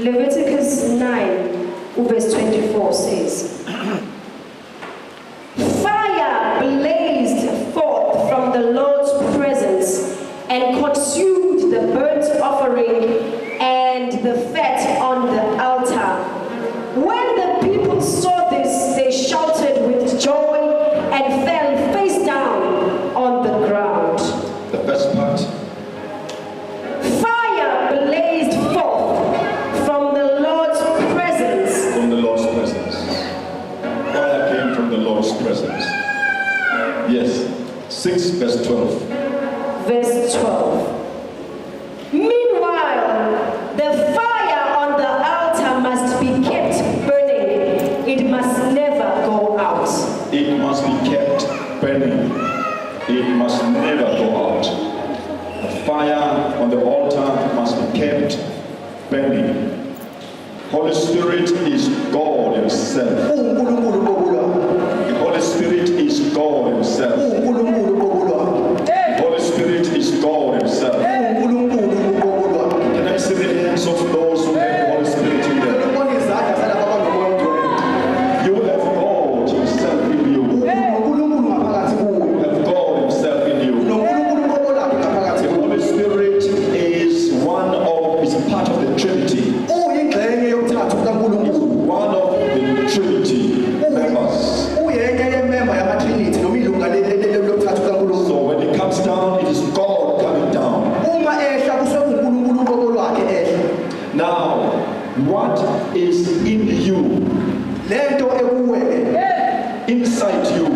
Leviticus 9, verse 24 says, Fire blazed forth from the Lord's presence and consumed the burnt offering and the fat on the altar. When the people saw this, they shouted with joy and fell face down on the ground. The first part. Fire blazed forth from the Lord's presence. From the Lord's presence. Fire came from the Lord's presence. Yes. 6 verse 12. Verse 12. Meanwhile, the fire on the altar must be kept burning. It must never go out. It must be kept burning. It must never go out. The fire on the altar must be kept burning. Holy Spirit is God Himself. The Holy Spirit is God Himself. The Holy Spirit is God Himself. Can I see the hands of those who have the Holy Spirit in them? You have God Himself in you. You have God Himself in you. The Holy Spirit is part of the Trinity. Is one of the Trinity members. So when it comes down, it is God coming down. Now, what is in you? Inside you